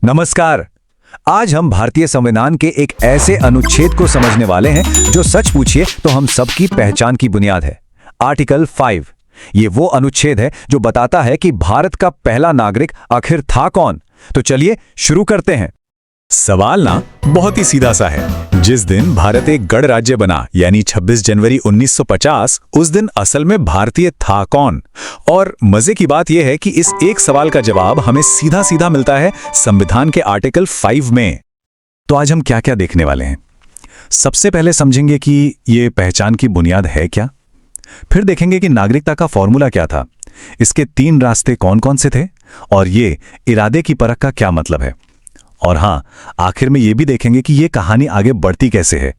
नमस्कार। आज हम भारतीय संविधान के एक ऐसे अनुच्छेद को समझने वाले हैं जो सच पूछिए तो हम सबकी पहचान की बुनियाद है। आर्टिकल 5। ये वो अनुच्छेद है जो बताता है कि भारत का पहला नागरिक आखिर था कौन। तो चलिए शुरू करते हैं। सवाल ना बहुत ही सीधा सा है। जिस दिन भारत एक गणराज्य बना यानी 26 जनवरी 1950, उस दिन असल में भारतीय था कौन? और मजे की बात यह है कि इस एक सवाल का जवाब हमें सीधा सीधा मिलता है संविधान के आर्टिकल 5 में। तो आज हम क्या क्या देखने वाले हैं? सबसे पहले समझेंगे कि ये पहचान की बुनियाद है क्या, फिर देखेंगे कि नागरिकता का फॉर्मूला क्या था, इसके 3 रास्ते कौन कौन से थे, और ये इरादे की परख का क्या मतलब है, और हां, आखिर में यह भी देखेंगे कि यह कहानी आगे बढ़ती कैसे है।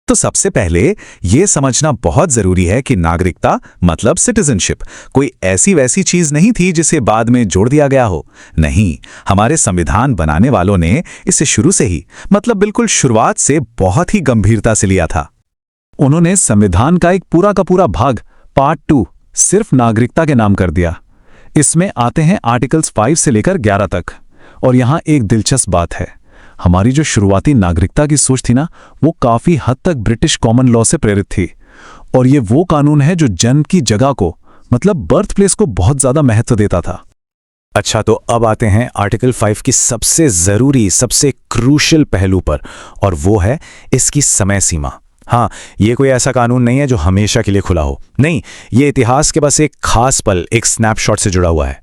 तो सबसे पहले यह समझना बहुत जरूरी है कि नागरिकता मतलब सिटीजनशिप कोई ऐसी वैसी चीज नहीं थी जिसे बाद में जोड़ दिया गया हो। नहीं, हमारे संविधान बनाने वालों ने इसे शुरू से ही, मतलब बिल्कुल शुरुआत से बहुत ही गंभीरता से लिया था। उन्होंने संविधान का एक पूरा का पूरा भाग, पार्ट 2, सिर्फ नागरिकता के नाम कर दिया। इसमें आते हैं आर्टिकल्स 5 से लेकर 11 तक। और यहां एक दिलचस्प बात है, हमारी जो शुरुआती नागरिकता की सोच थी ना, वो काफी हद तक ब्रिटिश कॉमन लॉ से प्रेरित थी। और ये वो कानून है जो जन्म की जगह को, मतलब बर्थ प्लेस को बहुत ज्यादा महत्व देता था। अच्छा, तो अब आते हैं आर्टिकल 5 की सबसे जरूरी, सबसे क्रूशियल पहलू पर, और वो है इसकी समय सीमा। हाँ, ये कोई ऐसा कानून नहीं है जो हमेशा के लिए खुला हो। नहीं, ये इतिहास के बस एक खास पल, एक स्नैपशॉट से जुड़ा हुआ है।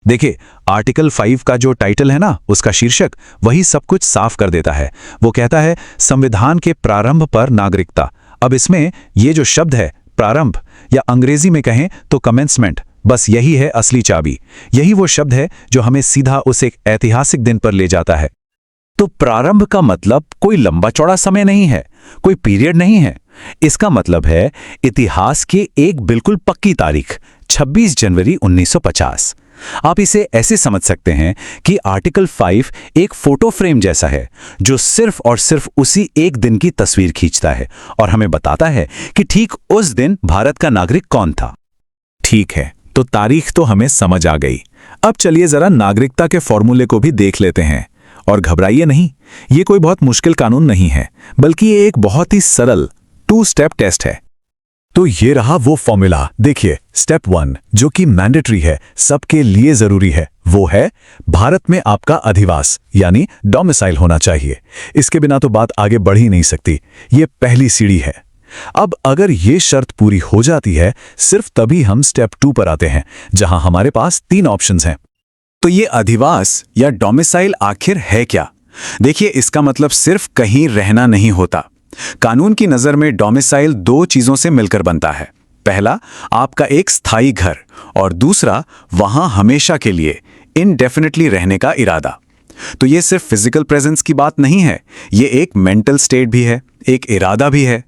देखिए, आर्टिकल 5 का जो टाइटल है ना, उसका शीर्षक वही सब कुछ साफ कर देता है। वो कहता है संविधान के प्रारंभ पर नागरिकता। अब इसमें ये जो शब्द है प्रारंभ, या अंग्रेजी में कहें तो कमेंसमेंट, बस यही है असली चाबी। यही वो शब्द है जो हमें सीधा उस एक ऐतिहासिक दिन पर ले जाता है। तो प्रारंभ का मतलब कोई लंबा चौड़ा समय नहीं है, कोई पीरियड नहीं है। इसका मतलब है इतिहास की एक बिल्कुल पक्की तारीख, 26 जनवरी 1950। आप इसे ऐसे समझ सकते हैं कि आर्टिकल 5 एक फोटो फ्रेम जैसा है जो सिर्फ और सिर्फ उसी एक दिन की तस्वीर खींचता है और हमें बताता है कि ठीक उस दिन भारत का नागरिक कौन था। ठीक है, तो तारीख तो हमें समझ आ गई। अब चलिए जरा नागरिकता के फॉर्मूले को भी देख लेते हैं। और घबराइए नहीं, ये कोई बहुत मुश्किल कानून नहीं है, बल्कि ये एक बहुत ही सरल 2 स्टेप टेस्ट है। तो ये रहा वो फॉर्मूला। देखिए, स्टेप 1 जो कि मैंडेटरी है, सबके लिए जरूरी है, वो है भारत में आपका अधिवास यानी डोमिसाइल होना चाहिए। इसके बिना तो बात आगे बढ़ ही नहीं सकती। ये पहली सीढ़ी है। अब अगर ये शर्त पूरी हो जाती है, सिर्फ तभी हम स्टेप 2 पर आते हैं, जहां हमारे पास 3 ऑप्शंस हैं। तो ये अधिवास या डोमिसाइल आखिर है क्या? देखिए, इसका मतलब सिर्फ कहीं रहना नहीं होता। कानून की नजर में डोमिसाइल 2 चीजों से मिलकर बनता है। पहला, आपका एक स्थायी घर, और दूसरा, वहां हमेशा के लिए इनडेफिनेटली रहने का इरादा। तो ये सिर्फ फिजिकल प्रेजेंस की बात नहीं है, ये एक मेंटल स्टेट भी है, एक इरादा भी है।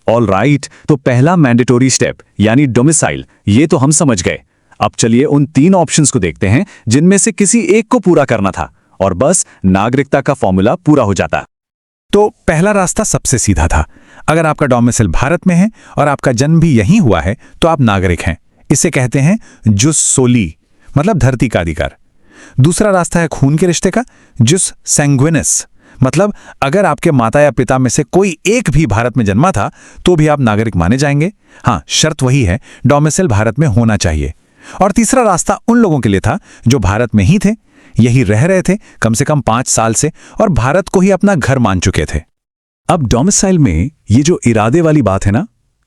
ऑल राइट, तो पहला मैंडेटोरी स्टेप यानी डोमिसाइल, ये तो हम समझ गए। अब चलिए उन 3 ऑप्शंस को देखते हैं जिनमें से किसी एक को पूरा करना था, और बस नागरिकता का फॉर्मूला पूरा हो जाता। तो पहला रास्ता सबसे सीधा था। अगर आपका डोमिसाइल भारत में है और आपका जन्म भी यहीं हुआ है तो आप नागरिक हैं। इसे कहते हैं जुस सोली, मतलब धरती का अधिकार। दूसरा रास्ता है खून के रिश्ते का, जुस सैंग्विनिस, मतलब अगर आपके माता या पिता में से कोई एक भी भारत में जन्मा था तो भी आप नागरिक माने जाएंगे। हाँ, शर्त वही है, डोमिसाइल भारत में होना चाहिए। और तीसरा रास्ता उन लोगों के लिए था जो भारत में ही थे, यही रह रहे थे कम से कम 5 साल से, और भारत को ही अपना घर मान चुके थे। अब डोमिसाइल में ये जो इरादे वाली बात है ना,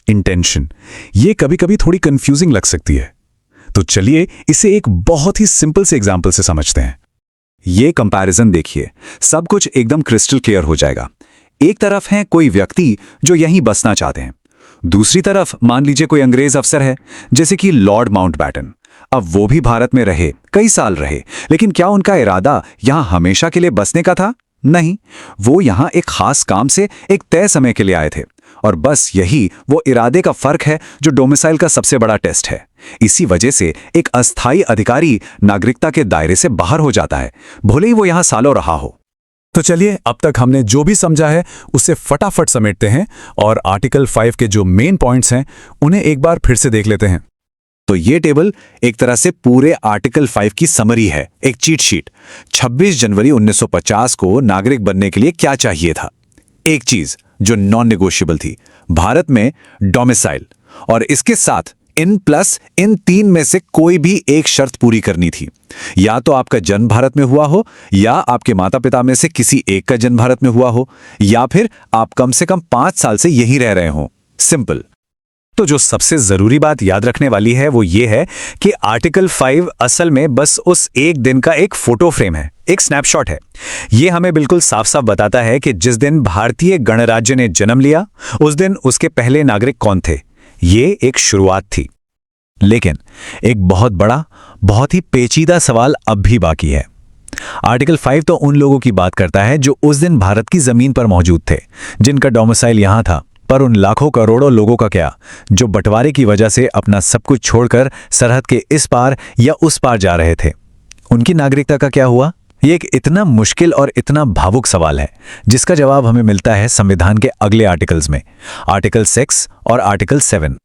इंटेंशन, ये कभी कभी थोड़ी कंफ्यूजिंग लग सकती है। तो चलिए इसे एक बहुत ही सिंपल से एग्जाम्पल से समझते हैं। ये कंपैरिजन देखिए, सब कुछ एकदम क्रिस्टल क्लियर हो जाएगा। एक तरफ है कोई व्यक्ति जो यहीं बसना चाहते हैं, दूसरी तरफ मान लीजिए कोई अंग्रेज अफसर है, जैसे कि लॉर्ड माउंटबैटन। अब वो भी भारत में रहे, कई साल रहे, लेकिन क्या उनका इरादा यहां हमेशा के लिए बसने का था? नहीं, वो यहां एक खास काम से एक तय समय के लिए आए थे, और बस यही वो इरादे का फर्क है जो डोमिसाइल का सबसे बड़ा टेस्ट है। इसी वजह से एक अस्थायी अधिकारी नागरिकता के दायरे से बाहर हो जाता है, भले ही वो यहां सालों रहा हो। तो चलिए, अब तक हमने जो भी समझा है उसे फटाफट समेटते हैं और आर्टिकल 5 के जो मेन पॉइंट्स हैं उन्हें एक बार फिर से देख लेते हैं। तो ये टेबल एक तरह से पूरे आर्टिकल 5 की समरी है, एक चीट शीट। 26 जनवरी 1950 को नागरिक बनने के लिए क्या चाहिए था? एक चीज जो नॉन नेगोशिएबल थी, भारत में डोमिसाइल, और इसके साथ इन तीन में से कोई भी एक शर्त पूरी करनी थी। या तो आपका जन्म भारत में हुआ हो, या आपके माता पिता में से किसी एक का जन्म भारत में हुआ हो, या फिर आप कम से कम 5 साल से यहीं रह रहे हो। सिंपल। तो जो सबसे जरूरी बात याद रखने वाली है वो ये है कि आर्टिकल 5 असल में बस उस एक दिन का एक फोटो फ्रेम है, एक स्नैपशॉट है। ये हमें बिल्कुल साफ साफ बताता है कि जिस दिन भारतीय गणराज्य ने जन्म लिया, उस दिन उसके पहले नागरिक कौन थे। ये एक शुरुआत थी। लेकिन एक बहुत बड़ा, बहुत ही पेचीदा सवाल अब भी बाकी है। आर्टिकल 5 तो उन लोगों की बात करता है जो उस दिन भारत की जमीन पर मौजूद थे, जिनका डोमिसाइल यहां था। पर उन लाखों करोड़ों लोगों का क्या, जो बंटवारे की वजह से अपना सब कुछ छोड़कर सरहद के इस पार या उस पार जा रहे थे? उनकी नागरिकता का क्या हुआ? ये एक इतना मुश्किल और इतना भावुक सवाल है, जिसका जवाब हमें मिलता है संविधान के अगले आर्टिकल्स में, आर्टिकल 6 और आर्टिकल 7।